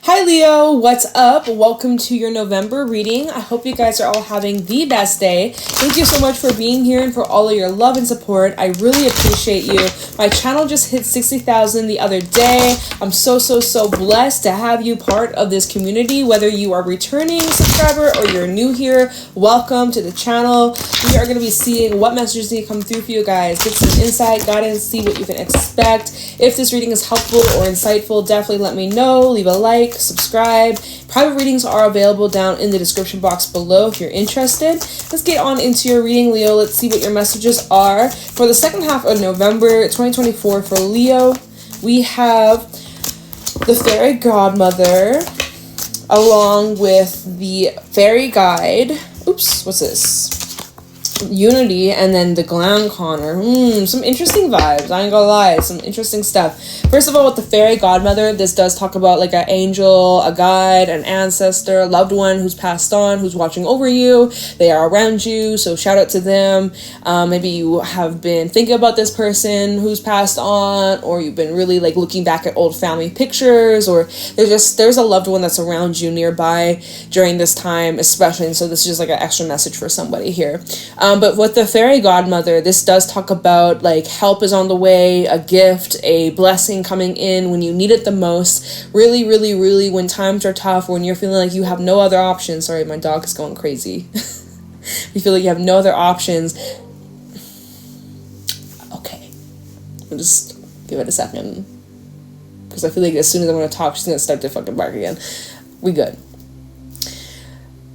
Hi Leo, what's up? Welcome to your November reading. I hope you guys are all having the best day. Thank you so much for being here and for all of your love and support. I really appreciate you. My channel just hit 60,000 the other day. I'm so blessed to have you part of this community. Whether you are a returning subscriber or you're new here, welcome to the channel. We are going to be seeing what messages need to come through for you guys. Get some insight, guidance, see what you can expect. If this reading is helpful or insightful, definitely let me know. Leave a like, subscribe. Private readings are available down in the description box below if you're interested. Let's get on into your reading, Leo. Let's see what your messages are. For the second half of November 2024 for Leo, we have the Fairy Godmother along with the Fairy Guide. Oops, what's this? Unity, and then the Glam Connor. Some interesting vibes. I ain't gonna lie, some interesting stuff. First of all, with the Fairy Godmother, this does talk about like an angel, a guide, an ancestor, a loved one who's passed on, who's watching over you. They are around you, so shout out to them. Maybe you have been thinking about this person who's passed on, or you've been really like looking back at old family pictures, or there's a loved one that's around you nearby during this time, especially. And so this is just like an extra message for somebody here. But with the Fairy Godmother, this does talk about like help is on the way, a gift, a blessing coming in when you need it the most. Really, when times are tough, when you're feeling like you have no other options. Sorry, my dog is going crazy. You feel like you have no other options. Okay. I'll just give it a second. Because I feel like as soon as I'm going to talk, she's going to start to fucking bark again. We good.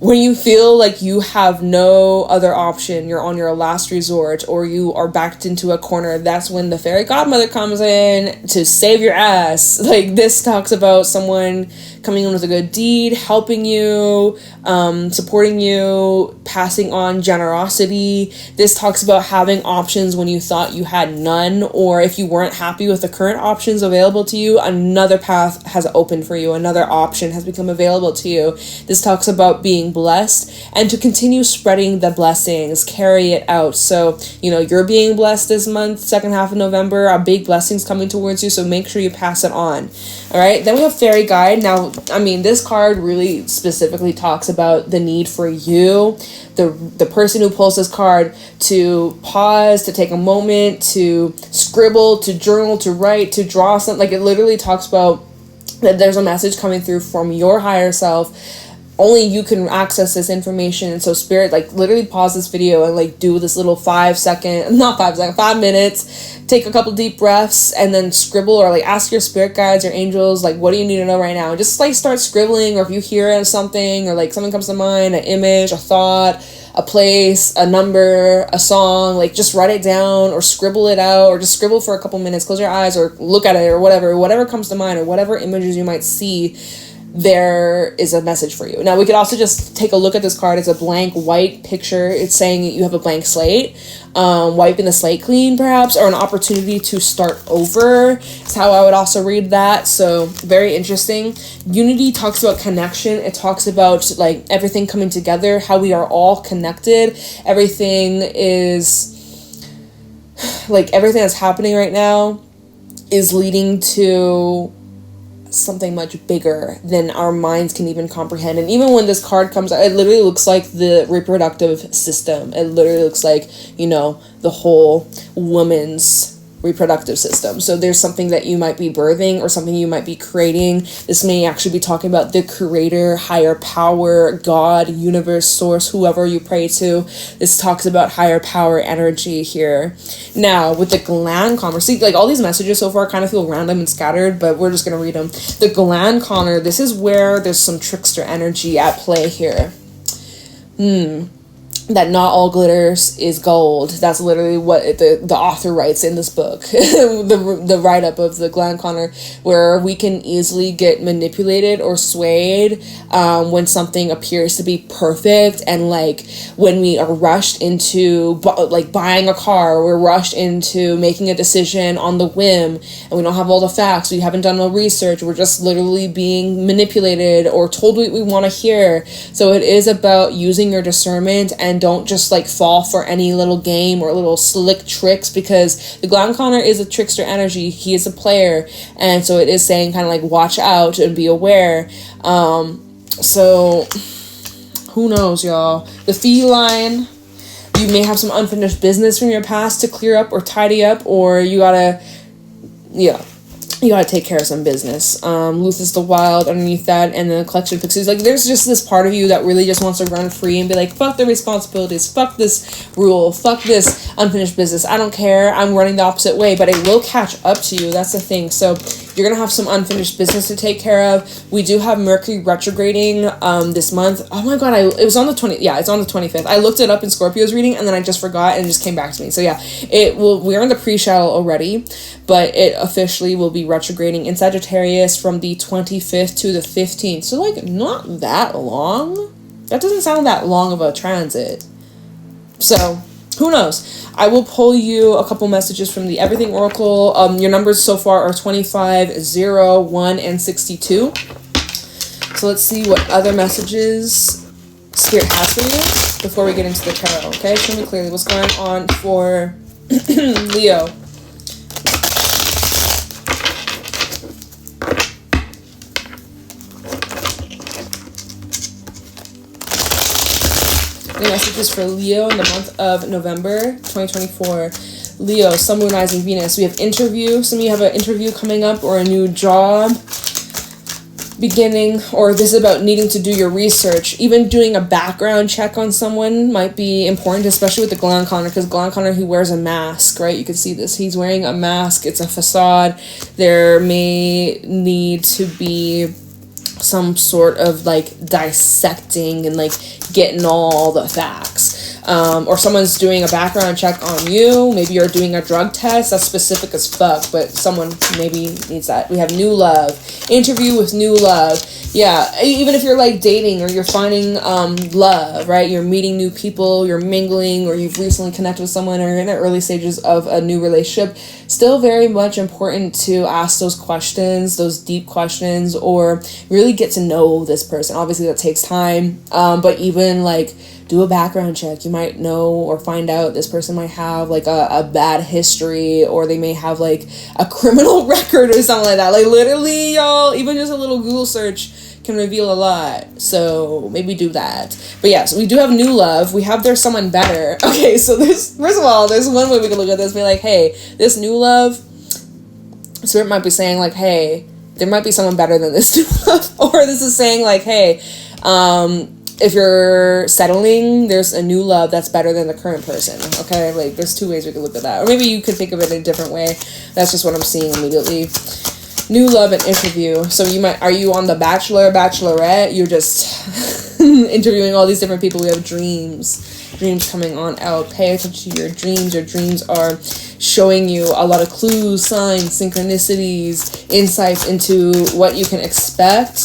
When you feel like you have no other option, you're on your last resort, or you are backed into a corner, that's when the Fairy Godmother comes in to save your ass. Like, this talks about someone coming in with a good deed, helping you, supporting you, passing on generosity. This talks about having options when you thought you had none, or if you weren't happy with the current options available to you, another path has opened for you, another option has become available to you. This talks about being blessed and to continue spreading the blessings, carry it out. So, you know, you're being blessed this month, second half of November, a big blessings coming towards you, so make sure you pass it on. All right, then we have Fairy Guide. Now, I mean, this card really specifically talks about the need for you, the person who pulls this card, to pause, to take a moment, to scribble, to journal, to write, to draw something. Like, it literally talks about that there's a message coming through from your higher self. Only you can access this information. And so Spirit, like, literally pause this video and like do this little 5 minutes, take a couple deep breaths, and then scribble, or like ask your spirit guides, your angels, like, what do you need to know right now? And just like start scribbling, or if you hear something, or like something comes to mind, an image, a thought, a place, a number, a song, like just write it down or scribble it out, or just scribble for a couple minutes, close your eyes or look at it, or whatever comes to mind, or whatever images you might see. There is a message for you. Now, we could also just take a look at this card. It's a blank white picture. It's saying you have a blank slate, wiping the slate clean, perhaps, or an opportunity to start over. That's how I would also read that. So very interesting. Unity talks about connection. It talks about like everything coming together, how we are all connected. Everything is like, everything that's happening right now is leading to something much bigger than our minds can even comprehend. And even when this card comes out, it literally looks like the reproductive system. It literally looks like, you know, the whole woman's reproductive system. So there's something that you might be birthing, or something you might be creating. This may actually be talking about the creator, higher power, God, universe, source, whoever you pray to. This talks about higher power energy here. Now, with the Gland Connor, see, like, all these messages so far kind of feel random and scattered, but we're just going to read them. The Gland Connor, this is where there's some trickster energy at play here. That not all glitters is gold. That's literally what the author writes in this book. the write-up of the Gland Connor, where we can easily get manipulated or swayed when something appears to be perfect, and like when we are rushed into like buying a car, we're rushed into making a decision on the whim, and we don't have all the facts, we haven't done no research, we're just literally being manipulated or told what we want to hear. So it is about using your discernment and and don't just like fall for any little game or little slick tricks, because the Glanconner is a trickster energy. He is a player, and so it is saying kind of like watch out and be aware. So who knows, y'all? The feline, you may have some unfinished business from your past to clear up or tidy up, or you gotta take care of some business. Luthus the Wild underneath that, and then the collection pixies. Like, there's just this part of you that really just wants to run free and be like, fuck the responsibilities, fuck this rule, fuck this unfinished business. I don't care. I'm running the opposite way, but it will catch up to you. That's the thing. So you're gonna have some unfinished business to take care of. We do have Mercury retrograding this month. Oh my god, it was on the 20th. Yeah, it's on the 25th. I looked it up in Scorpio's reading, and then I just forgot, and it just came back to me. So yeah, we're in the pre-shadow already, but it officially will be retrograding in Sagittarius from the 25th to the 15th. So like, not that long. That doesn't sound that long of a transit. So who knows? I will pull you a couple messages from the Everything Oracle. Your numbers so far are 25, 0, 1, and 62. So let's see what other messages Spirit has for you before we get into the tarot. Okay, show me clearly what's going on for Leo. The messages for Leo in the month of November 2024. Leo, Sun, Moon, Rising, Venus. We have interview. Some of you have an interview coming up or a new job beginning, or this is about needing to do your research. Even doing a background check on someone might be important, especially with the Glanconner, because Glanconner, he wears a mask, right? You can see this. He's wearing a mask. It's a facade. There may need to be some sort of like dissecting and like getting all the facts, or someone's doing a background check on you. Maybe you're doing a drug test. That's specific as fuck, but someone maybe needs that. We have new love, interview with new love. Yeah, even if you're like dating or you're finding love, right? You're meeting new people, you're mingling, or you've recently connected with someone, or you're in the early stages of a new relationship. Still very much important to ask those questions, those deep questions, or really get to know this person. Obviously that takes time, but even like do a background check. You might know or find out this person might have like a bad history, or they may have like a criminal record or something like that. Like literally, y'all, even just a little Google search can reveal a lot. So maybe do that. But yeah, so we do have new love. We have there's someone better. Okay, so there's, first of all, there's one way we can look at this, be like, hey, this new love, Spirit might be saying like, hey, there might be someone better than this new love. Or this is saying like, hey, if you're settling, there's a new love that's better than the current person. Okay, like there's two ways we could look at that, or maybe you could think of it in a different way. That's just what I'm seeing immediately. New love and interview. So you might, are you on the Bachelor, Bachelorette? You're just interviewing all these different people. We have dreams coming on out. Pay attention to your dreams. Your dreams are showing you a lot of clues, signs, synchronicities, insights into what you can expect.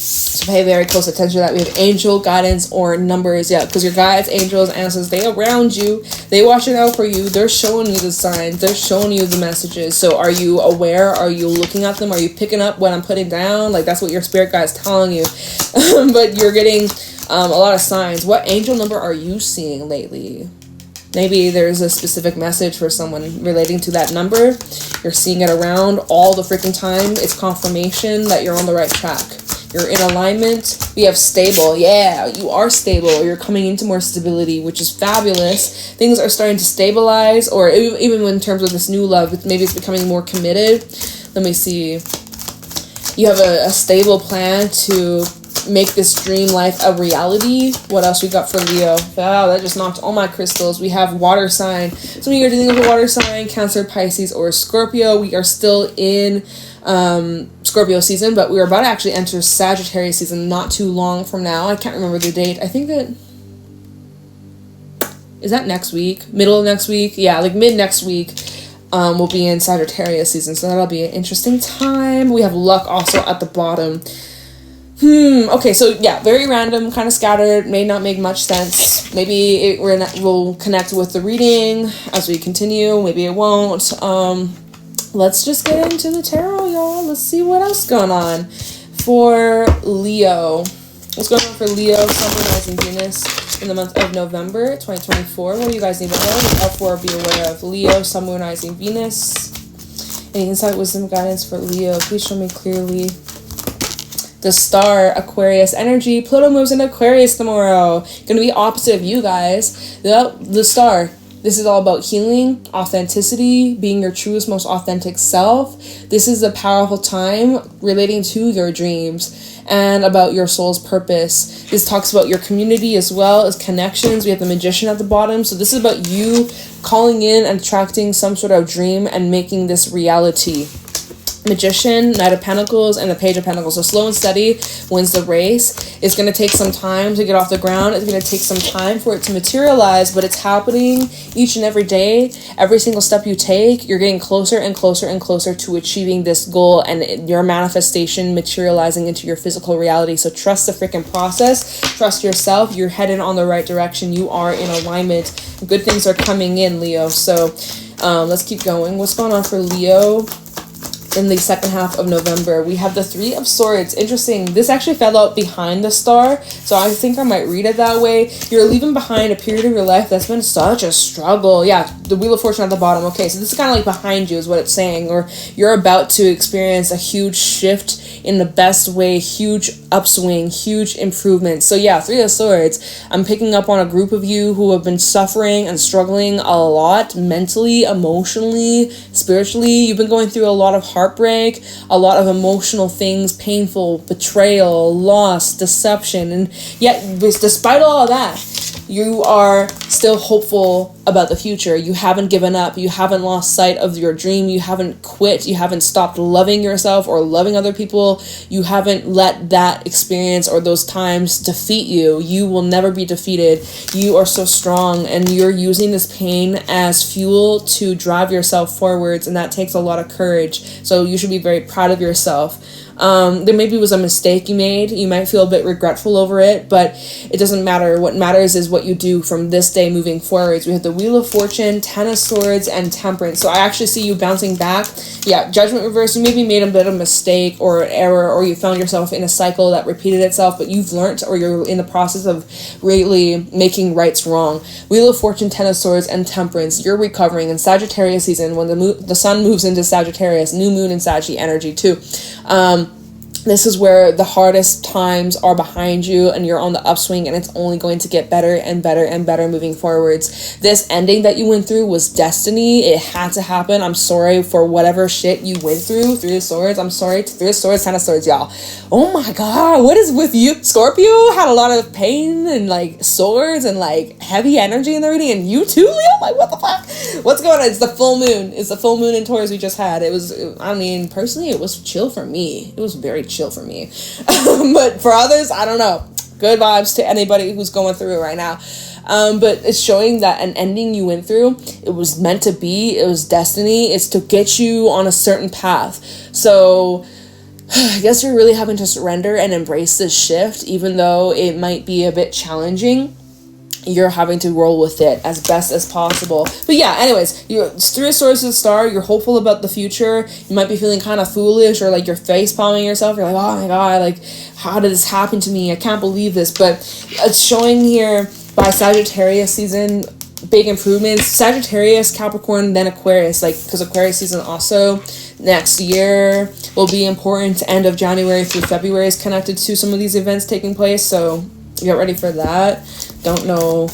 So pay very close attention to that. We have angel guidance or numbers. Yeah, because your guides, angels, ancestors, they around you. They watching out for you. They're showing you the signs. They're showing you the messages. So are you aware? Are you looking at them? Are you picking up what I'm putting down? Like that's what your spirit guide is telling you. But you're getting a lot of signs. What angel number are you seeing lately? Maybe there's a specific message for someone relating to that number. You're seeing it around all the freaking time. It's confirmation that you're on the right track. You're in alignment. We have stable. Yeah, you are stable. You're coming into more stability, which is fabulous. Things are starting to stabilize, or even in terms of this new love, maybe it's becoming more committed. Let me see. You have a stable plan to make this dream life a reality. What else we got for Leo? Wow, that just knocked all my crystals. We have water sign. Some of you are dealing with a water sign, Cancer, Pisces, or Scorpio. We are still in Scorpio season, but we are about to actually enter Sagittarius season not too long from now. I can't remember the date. I think that is that next week, middle of next week. Yeah, like mid next week. We'll be in Sagittarius season, so that'll be an interesting time. We have luck also at the bottom. Okay, so yeah, very random, kind of scattered, may not make much sense. Maybe we'll connect with the reading as we continue. Maybe it won't. Let's just get into the tarot, y'all. Let's see what else going on for Leo. What's going on for Leo, Sun, Moon, Rising, Venus? in the month of November 2024. What do you guys need to know? Up for be aware of Leo, Sun, Moon, Rising, Venus. Any insight, wisdom, guidance for Leo? Please show me clearly. The star, Aquarius energy. Pluto moves into Aquarius tomorrow. Gonna be opposite of you guys. The star. This is all about healing, authenticity, being your truest, most authentic self. This is a powerful time relating to your dreams and about your soul's purpose. This talks about your community as well as connections. We have the Magician at the bottom. So this is about you calling in and attracting some sort of dream and making this reality. Magician, Knight of Pentacles, and the Page of Pentacles. So slow and steady wins the race. It's going to take some time to get off the ground. It's going to take some time for it to materialize, but it's happening each and every day. Every single step you take, you're getting closer and closer and closer to achieving this goal and your manifestation materializing into your physical reality. So trust the freaking process. Trust yourself. You're headed on the right direction. You are in alignment. Good things are coming in, Leo. So let's keep going. What's going on for Leo? In the second half of November, we have the Three of Swords. Interesting. This actually fell out behind the star, so I think I might read it that way. You're leaving behind a period of your life that's been such a struggle. Yeah, the Wheel of Fortune at the bottom. Okay, so this is kind of like behind you is what it's saying, or you're about to experience a huge shift in the best way, huge upswing, huge improvement. So yeah, Three of Swords. I'm picking up on a group of you who have been suffering and struggling a lot mentally, emotionally, spiritually. You've been going through a lot of heartbreak, a lot of emotional things, painful, betrayal, loss, deception, and yet despite all of that, you are still hopeful about the future. You haven't given up. You haven't lost sight of your dream. You haven't quit. You haven't stopped loving yourself or loving other people. You haven't let that experience or those times defeat you. You will never be defeated. You are so strong, and you're using this pain as fuel to drive yourself forwards, and that takes a lot of courage. So you should be very proud of yourself. There maybe was a mistake you made. You might feel a bit regretful over it, but it doesn't matter. What matters is what you do from this day moving forwards. We have the Wheel of Fortune, Ten of Swords, and Temperance. So I actually see you bouncing back. Yeah, Judgment reverse. You maybe made a bit of mistake or error, or you found yourself in a cycle that repeated itself, but you've learned, or you're in the process of really making rights wrong. Wheel of Fortune, Ten of Swords, and Temperance. You're recovering in Sagittarius season when the sun moves into Sagittarius, new moon in Saggy energy too. This is where the hardest times are behind you and you're on the upswing, and it's only going to get better and better and better moving forwards. This ending that you went through was destiny. It had to happen. I'm sorry for whatever shit you went through. Three of Swords. I'm sorry. Three of Swords, Ten of Swords, y'all. Oh my God. What is with you? Scorpio had a lot of pain and like swords and like heavy energy in the reading, and you too, Leo? Like, what the fuck? What's going on? It's the full moon. It's the full moon in Taurus we just had. It was, I mean, personally, it was chill for me. It was very chill for me. But for others, I don't know. Good vibes to anybody who's going through it right now. But it's showing that an ending you went through, it was meant to be. It was destiny. It's to get you on a certain path. So I guess you're really having to surrender and embrace this shift, even though it might be a bit challenging. You're having to roll with it as best as possible. But yeah, anyways, you're Three of Swords to the star. You're hopeful about the future. You might be feeling kind of foolish, or like you're face palming yourself. You're like, oh my God, like, how did this happen to me? I can't believe this. But it's showing here by Sagittarius season, big improvements. Sagittarius, Capricorn, then Aquarius, like, because Aquarius season also next year will be important. End of January through February is connected to some of these events taking place. So get ready for that. Don't know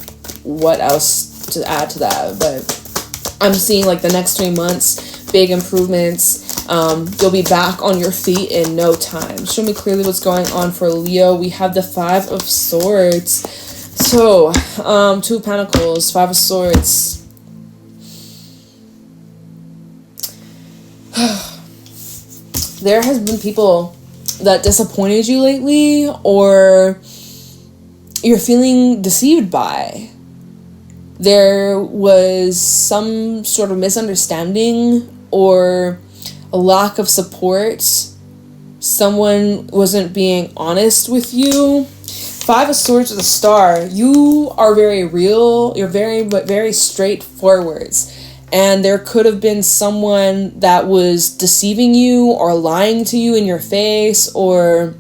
what else to add to that, but I'm seeing like the next 3 months, big improvements. You'll be back on your feet in no time. Show me clearly what's going on for Leo. We have the Five of Swords. So, Two of Pentacles, Five of Swords. There has been people that disappointed you lately, or you're feeling deceived by. There was some sort of misunderstanding or a lack of support. Someone wasn't being honest with you. Five of Swords with a star. You are very real. You're very straightforward. And there could have been someone that was deceiving you or lying to you in your face, or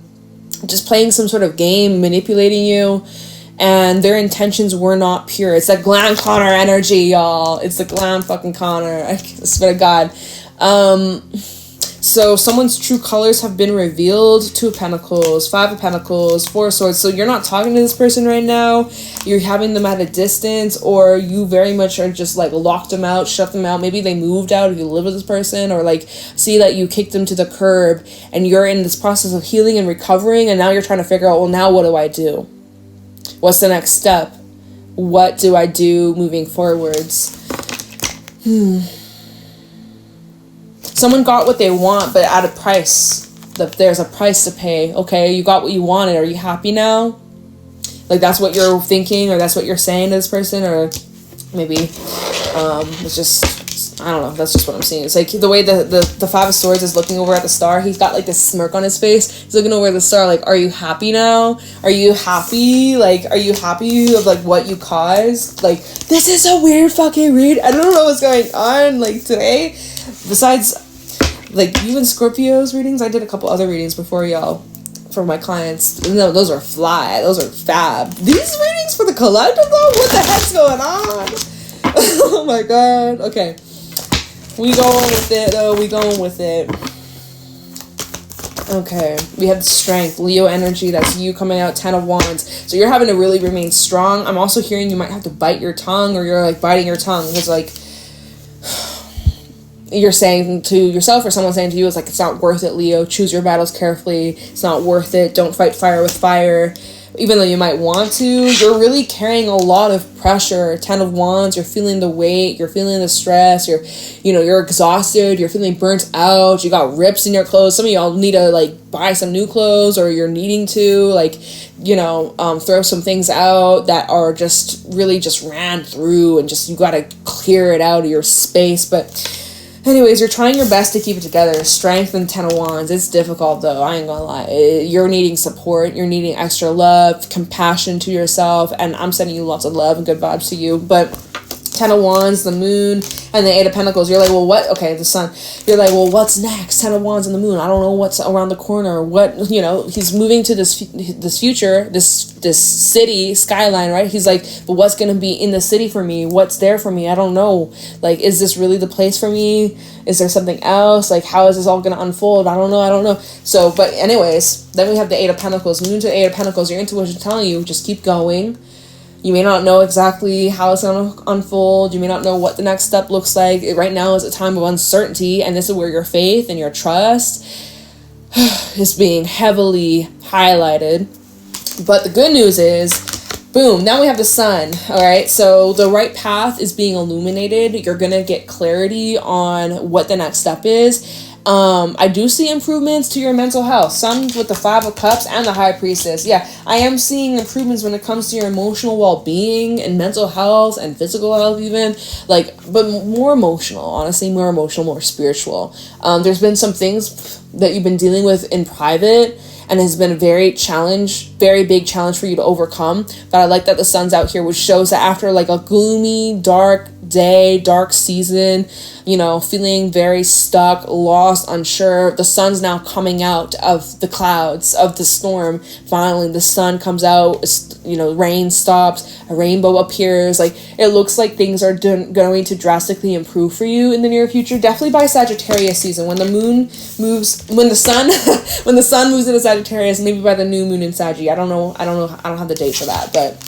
just playing some sort of game, manipulating you. and their intentions were not pure. It's that Glam Connor energy, y'all. It's the Glam fucking Connor. I swear to God. So someone's true colors have been revealed. 2 of Pentacles, 5 of Pentacles, 4 of Swords. So you're not talking to this person right now. You're having them at a distance, or you very much are just like locked them out, shut them out. Maybe they moved out if you live with this person, or like see that you kicked them to the curb and you're in this process of healing and recovering, and now you're trying to figure out, well, now what do I do? What's the next step? What do I do moving forwards? Someone got what they want, but at a price. There's a price to pay. Okay, you got what you wanted. Are you happy now? Like, that's what you're thinking, or that's what you're saying to this person, or maybe it's just, I don't know. That's just what I'm seeing. It's like the way the 5 of Swords is looking over at the star. He's got like this smirk on his face. He's looking over at the star like, are you happy now? Are you happy? Like, are you happy of like what you caused? Like, this is a weird fucking read. I don't know what's going on like today. Besides, like, you and Scorpio's readings, I did a couple other readings before, y'all, for my clients. No, those are fly. Those are fab. These readings for the collective, though? What the heck's going on? Oh, my God. Okay. We going with it, though. We going with it. Okay. We have strength. Leo energy. That's you coming out. 10 of Wands. So you're having to really remain strong. I'm also hearing you might have to bite your tongue, or you're, like, biting your tongue. It's like, you're saying to yourself, or someone saying to you, it's like, it's not worth it, Leo. Choose your battles carefully. It's not worth it. Don't fight fire with fire. Even though you might want to, you're really carrying a lot of pressure. 10 of Wands, you're feeling the weight, you're feeling the stress, you're exhausted, you're feeling burnt out, you got rips in your clothes. Some of y'all need to like buy some new clothes, or you're needing to like, throw some things out that are just really just ran through, and just you gotta clear it out of your space. But anyways, you're trying your best to keep it together. Strength and 10 of Wands. It's difficult, though. I ain't gonna lie. You're needing support. You're needing extra love, compassion to yourself. And I'm sending you lots of love and good vibes to you. But 10 of Wands, the Moon, and the 8 of Pentacles. You're like, well, what? Okay, the Sun. You're like, well, what's next? 10 of Wands and the Moon. I don't know what's around the corner. What, he's moving to this future, this city skyline, right? He's like, but what's going to be in the city for me? What's there for me? I don't know. Like, is this really the place for me? Is there something else? Like, how is this all going to unfold? I don't know. So, but anyways, then we have the 8 of Pentacles. Moon to 8 of Pentacles. Your intuition telling you, just keep going. You may not know exactly how it's going to unfold. You may not know what the next step looks like. Right now is a time of uncertainty, and this is where your faith and your trust is being heavily highlighted. But the good news is, boom, now we have the Sun, all right? So the right path is being illuminated. You're going to get clarity on what the next step is. I do see improvements to your mental health. Sun with the 5 of Cups and the High Priestess. Yeah, I am seeing improvements when it comes to your emotional well-being and mental health and physical health even. Like, but more emotional, honestly, more emotional, more spiritual. There's been some things that you've been dealing with in private, and has been a very big challenge for you to overcome. But I like that the Sun's out here, which shows that after like a gloomy, dark day, dark season, feeling very stuck, lost, unsure, the Sun's now coming out of the clouds, of the storm. Finally, the Sun comes out, rain stops, a rainbow appears. Like, it looks like things are going to drastically improve for you in the near future. Definitely by Sagittarius season, when the Sun moves into Sagittarius, maybe by the new moon in Saggy. I don't know. I don't have the date for that, but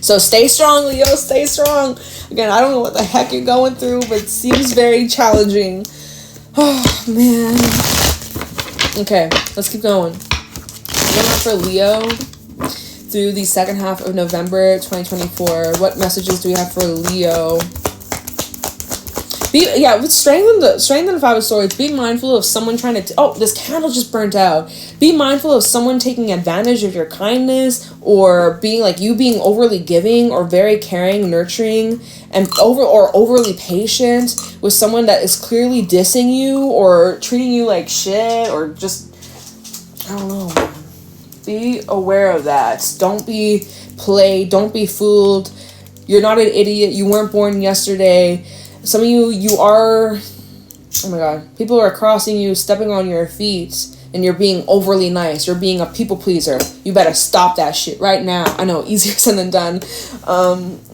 so stay strong, Leo. Stay strong. Again, I don't know what the heck you're going through, but it seems very challenging. Oh man. Okay, let's keep going. Going on for Leo through the second half of November 2024. What messages do we have for Leo? With strength and 5 of Swords, be mindful of someone trying to... this candle just burnt out. Be mindful of someone taking advantage of your kindness, or being overly giving, or very caring, nurturing, and overly patient with someone that is clearly dissing you, or treating you like shit, or just... I don't know. Be aware of that. Don't be played. Don't be fooled. You're not an idiot. You weren't born yesterday. Some of you are, oh my God, people are crossing you, stepping on your feet and you're being overly nice, you're being a people pleaser, you better stop that shit right now. I know, easier said than done.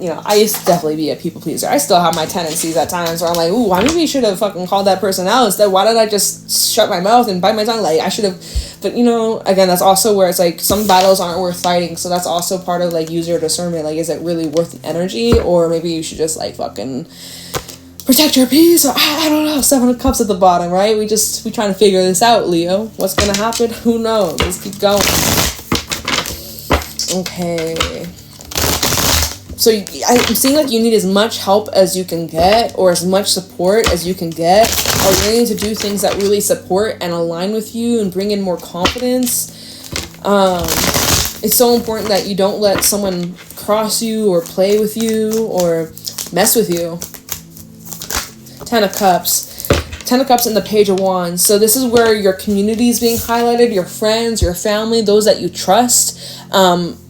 You know, I used to definitely be a people pleaser. I still have my tendencies at times where I'm like, ooh, I maybe should have fucking called that person out instead. Why did I just shut my mouth and bite my tongue? Like, I should have. But, you know, again, that's also where it's like some battles aren't worth fighting. So that's also part of like user discernment. Like, is it really worth the energy? Or maybe you should just like fucking protect your peace, or I don't know. 7 of Cups at the bottom, right? We trying to figure this out, Leo. What's gonna happen? Who knows? Let's keep going. Okay. So I'm seeing like you need as much help as you can get, or as much support as you can get, or you're needing to do things that really support and align with you and bring in more confidence. It's so important that you don't let someone cross you or play with you or mess with you. 10 of Cups. 10 of Cups and the Page of Wands. So this is where your community is being highlighted, your friends, your family, those that you trust.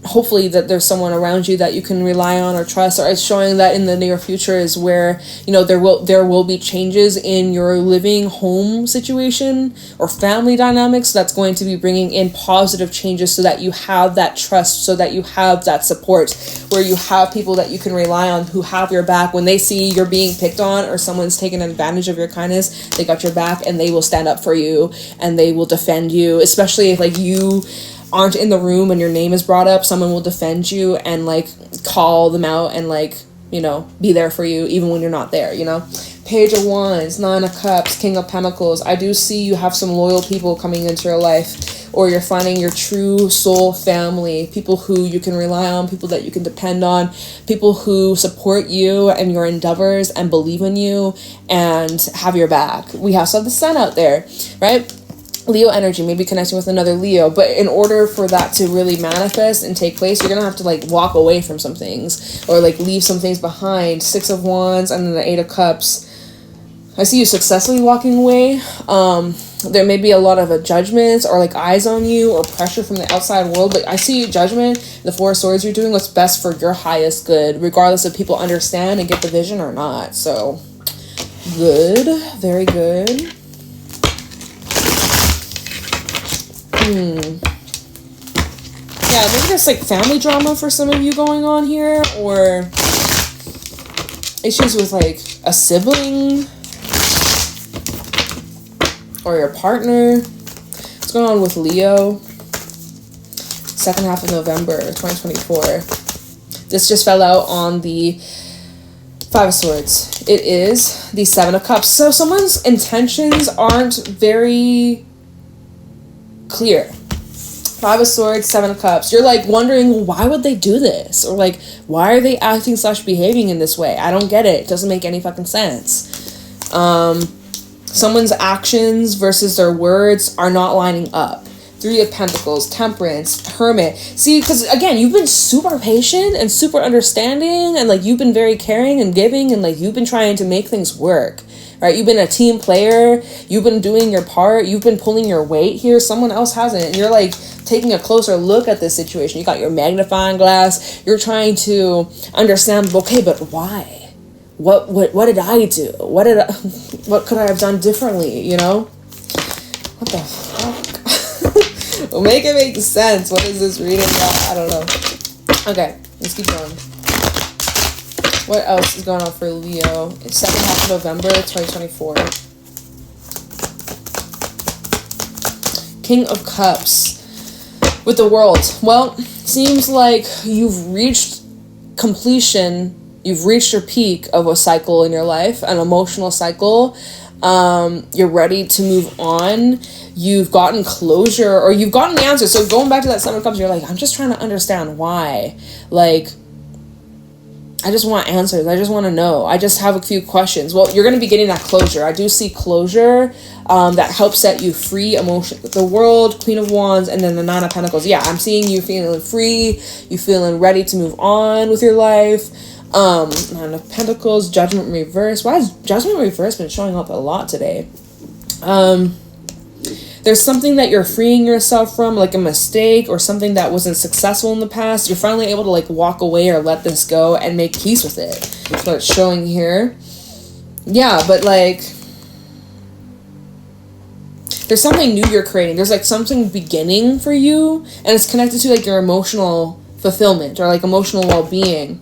Hopefully that there's someone around you that you can rely on or trust, or it's showing that in the near future is where, you know, there will be changes in your living home situation or family dynamics that's going to be bringing in positive changes so that you have that trust, so that you have that support, where you have people that you can rely on who have your back. When they see you're being picked on or someone's taking advantage of your kindness, they got your back and they will stand up for you and they will defend you, especially if like you aren't in the room and your name is brought up. Someone will defend you and like call them out and like, you know, be there for you even when you're not there, you know. Page of Wands, 9 of Cups, King of Pentacles. I do see you have some loyal people coming into your life, or you're finding your true soul family, people who you can rely on, people that you can depend on, people who support you and your endeavors and believe in you and have your back. We have the sun out there, right? Leo energy, maybe connecting with another Leo, but in order for that to really manifest and take place, you're gonna have to like walk away from some things or like leave some things behind. 6 of Wands and then the 8 of Cups. I see you successfully walking away. There may be a lot of judgments or like eyes on you or pressure from the outside world, but I see judgment. The 4 of Swords, you're doing what's best for your highest good, regardless if people understand and get the vision or not. So good, very good. Yeah, maybe there's like family drama for some of you going on here, or issues with like a sibling or your partner. What's going on with Leo? Second half of November 2024. This just fell out on the 5 of Swords. It is the 7 of Cups. So someone's intentions aren't very clear. 5 of Swords, 7 of Cups. You're like wondering, well, why would they do this? Or like, why are they acting / behaving in this way? I don't get it. It doesn't make any fucking sense. Someone's actions versus their words are not lining up. 3 of Pentacles, Temperance, Hermit. See, because again, you've been super patient and super understanding, and like you've been very caring and giving, and like you've been trying to make things work. Right? You've been a team player. You've been doing your part. You've been pulling your weight here. Someone else hasn't. And you're like taking a closer look at this situation. You got your magnifying glass. You're trying to understand, okay, but why? What did I do? What could I have done differently, you know? What the fuck? Well, make it make sense. What is this reading about? I don't know. Okay, let's keep going. What else is going on for Leo? It's second half of November 2024. King of Cups with the World. Well, seems like you've reached completion. You've reached your peak of a cycle in your life, an emotional cycle. You're ready to move on. You've gotten closure, or you've gotten the answer. So going back to that 7 of Cups, you're like, I'm just trying to understand why. Like, I just want answers. I just want to know. I just have a few questions. Well, you're going to be getting that closure. I do see closure that helps set you free. Emotion, the World, Queen of Wands, and then the 9 of Pentacles. Yeah, I'm seeing you feeling free. You feeling ready to move on with your life. 9 of Pentacles, Judgment Reverse. Why has Judgment Reverse been showing up a lot today? There's something that you're freeing yourself from, like a mistake or something that wasn't successful in the past. You're finally able to like walk away or let this go and make peace with it. That's what it's showing here. Yeah, but like there's something new you're creating. There's like something beginning for you, and it's connected to like your emotional fulfillment or like emotional well-being.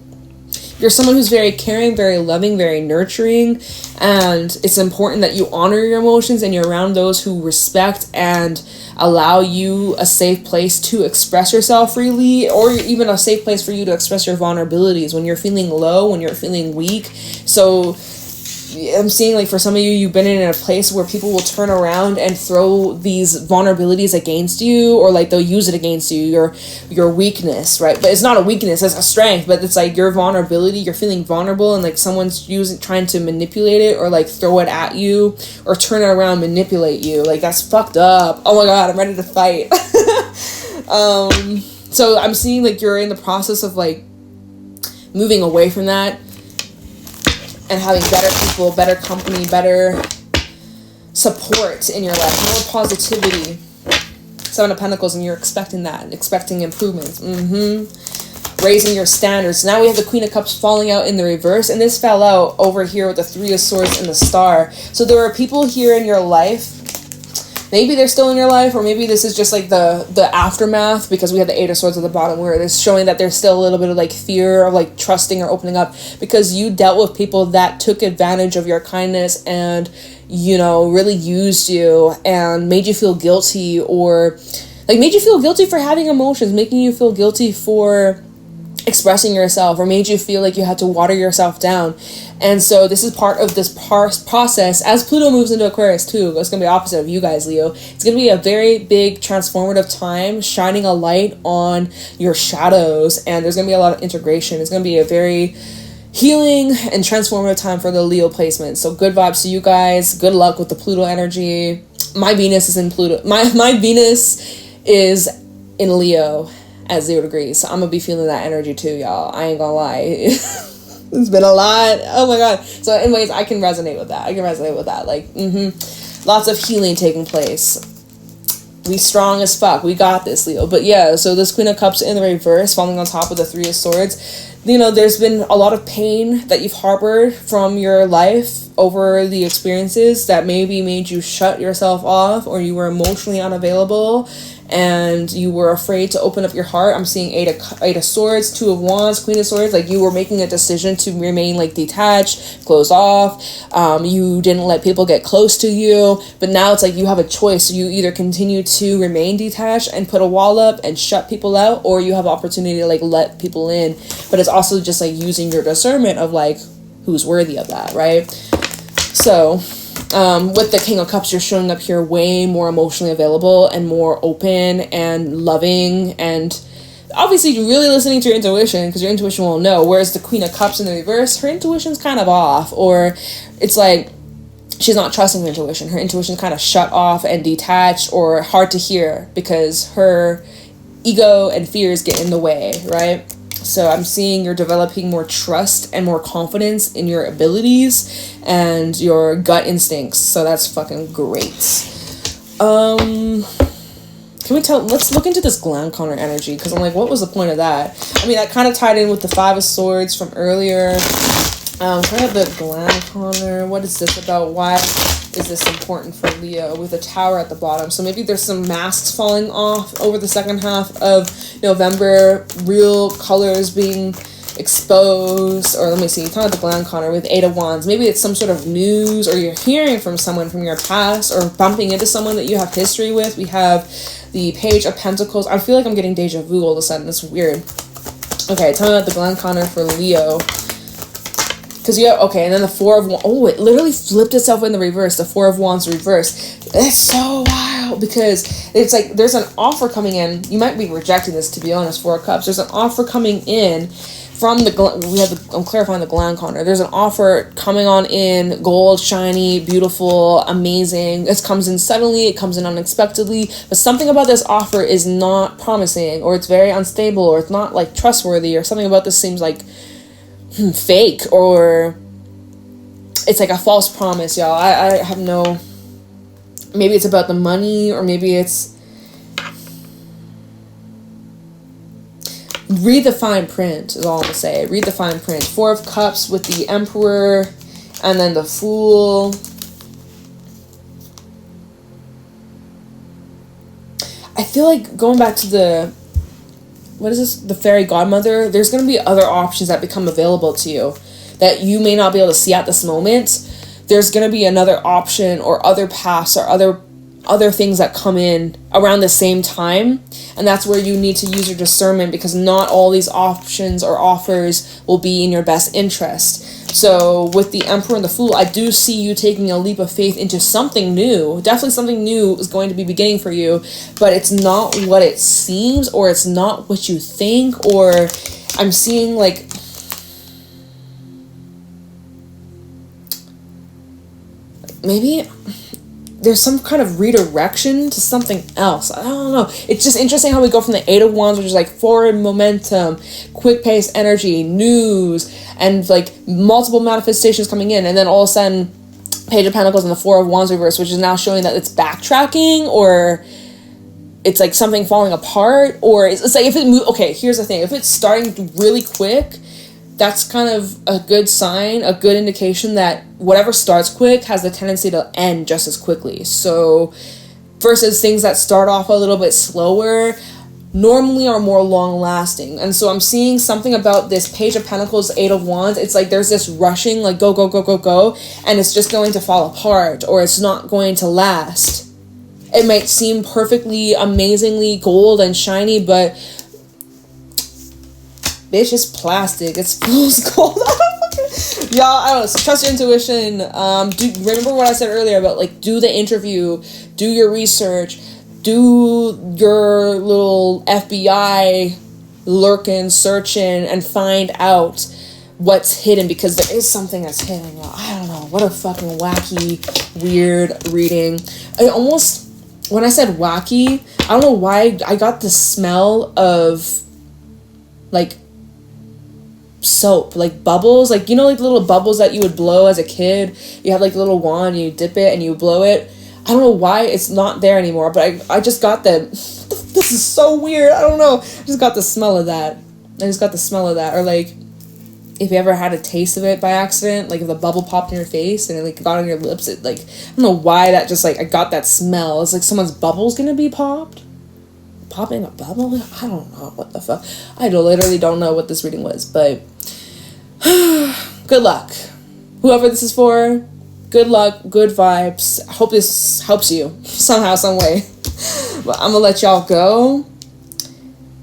You're someone who's very caring, very loving, very nurturing, and it's important that you honor your emotions and you're around those who respect and allow you a safe place to express yourself freely, or even a safe place for you to express your vulnerabilities when you're feeling low, when you're feeling weak. So I'm seeing like for some of you, you've been in a place where people will turn around and throw these vulnerabilities against you, or like they'll use it against you, your weakness, right? But it's not a weakness, it's a strength, but it's like your vulnerability, you're feeling vulnerable, and like someone's trying to manipulate it or like throw it at you or turn it around, manipulate you. Like that's fucked up. Oh my God, I'm ready to fight. So I'm seeing like you're in the process of like moving away from that and having better people, better company, better support in your life, more positivity. 7 of Pentacles, and you're expecting that, expecting improvements. Raising your standards. Now we have the Queen of Cups falling out in the reverse, and this fell out over here with the 3 of Swords and the Star. So there are people here in your life. Maybe they're still in your life, or maybe this is just like the aftermath, because we have the 8 of Swords at the bottom where it's showing that there's still a little bit of like fear of like trusting or opening up, because you dealt with people that took advantage of your kindness and, you know, really used you and made you feel guilty, or like made you feel guilty for having emotions, making you feel guilty for expressing yourself, or made you feel like you had to water yourself down. And so this is part of this process as Pluto moves into Aquarius too. It's going to be opposite of you guys, Leo. It's going to be a very big transformative time, shining a light on your shadows, and there's going to be a lot of integration. It's going to be a very healing and transformative time for the Leo placement. So good vibes to you guys. Good luck with the Pluto energy. My Venus is in Pluto. My Venus is in Leo at 0 degrees. So I'm going to be feeling that energy too, y'all. I ain't gonna lie. It's been a lot. Oh my God. So anyways, I can resonate with that. Like, lots of healing taking place. We strong as fuck. We got this, Leo. But yeah, so this Queen of Cups in the reverse, falling on top of the 3 of Swords. You know, there's been a lot of pain that you've harbored from your life over the experiences that maybe made you shut yourself off, or you were emotionally unavailable and you were afraid to open up your heart. I'm seeing 8 of Swords, 2 of Wands, Queen of Swords. Like you were making a decision to remain like detached, closed off. You didn't let people get close to you, but now it's like you have a choice. So you either continue to remain detached and put a wall up and shut people out, or you have opportunity to like let people in. But it's also just like using your discernment of like who's worthy of that, right? So with the King of Cups, you're showing up here way more emotionally available and more open and loving, and obviously you're really listening to your intuition, because your intuition will know. Whereas the Queen of Cups in the reverse, her intuition's kind of off, or it's like she's not trusting her intuition. Her intuition's kind of shut off and detached, or hard to hear because her ego and fears get in the way, right? So I'm seeing you're developing more trust and more confidence in your abilities and your gut instincts. So that's fucking great. Let's look into this Glanconer energy, because I'm like, what was the point of that? I mean, that kind of tied in with the 5 of Swords from earlier. Trying to have the Glanconer. What is this about? Why is this important for Leo with a Tower at the bottom? So maybe there's some masks falling off over the second half of November, real colors being exposed. Or let me see, talking about the Glanconer with 8 of Wands. Maybe it's some sort of news, or you're hearing from someone from your past, or bumping into someone that you have history with. We have the Page of Pentacles. I feel like I'm getting deja vu all of a sudden. It's weird. Okay, tell me about the Glanconer for Leo. Because you have, okay, and then the 4 of Wands. Oh, it literally flipped itself in the reverse. The 4 of Wands reverse. That's so wild, because it's like there's an offer coming in. You might be rejecting this, to be honest, 4 of Cups. There's an offer coming in from the, I'm clarifying the Glanconer. There's an offer coming on in, gold, shiny, beautiful, amazing. It comes in suddenly, it comes in unexpectedly, but something about this offer is not promising, or it's very unstable, or it's not like trustworthy, or something about this seems like fake, or it's like a false promise, y'all. I have no, maybe it's about the money, or maybe it's, read the fine print is all I'm gonna say. Read the fine print. 4 of Cups with the Emperor, and then the Fool. feel like going back to the, what is this? The fairy godmother. There's going to be other options that become available to you that you may not be able to see at this moment. There's going to be another option or other paths or other things that come in around the same time. And that's where you need to use your discernment, because not all these options or offers will be in your best interest. So with the Emperor and the Fool, I do see you taking a leap of faith into something new. Definitely something new is going to be beginning for you, but it's not what it seems, or it's not what you think, or I'm seeing like, maybe there's some kind of redirection to something else. I don't know. It's just interesting how we go from the Eight of Wands, which is like forward momentum, quick pace energy, news, and like multiple manifestations coming in, and then all of a sudden Page of Pentacles and the Four of Wands reverse, which is now showing that it's backtracking, or it's like something falling apart, or it's like if it okay, here's the thing. If it's starting really quick, that's kind of a good sign, a good indication that whatever starts quick has the tendency to end just as quickly. So versus things that start off a little bit slower normally are more long lasting. And so I'm seeing something about this Page of Pentacles, Eight of Wands. It's like there's this rushing, like go, go, go, go, go, and it's just going to fall apart, or it's not going to last. It might seem perfectly, amazingly gold and shiny, but bitch, it's plastic. It's fool's gold. Y'all, I don't know. So trust your intuition. Remember what I said earlier about like do the interview, do your research, do your little FBI lurking, searching, and find out what's hidden, because there is something that's hidden. Y'all. I don't know. What a fucking wacky, weird reading. When I said wacky, I don't know why I got the smell of like soap, like bubbles, like, you know, like the little bubbles that you would blow as a kid. You have like a little wand, you dip it and you blow it. I don't know why it's not there anymore, but I just got this is so weird. I don't know. I just got the smell of that. Or like if you ever had a taste of it by accident, like if the bubble popped in your face and it like got on your lips, it like, I don't know why that just like, I got that smell. It's like someone's bubble's gonna be popped. Popping a bubble? I don't know what the fuck. I literally don't know what this reading was, but good luck. Whoever this is for, good luck, good vibes. I hope this helps you somehow, some way. But I'm gonna let y'all go,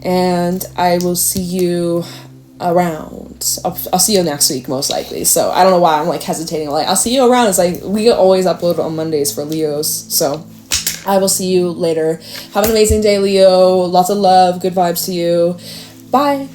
and I will see you around. I'll see you next week, most likely. So I don't know why I'm like hesitating. Like, I'll see you around. It's like we always upload on Mondays for Leos, so I will see you later. Have an amazing day, Leo. Lots of love. Good vibes to you. Bye.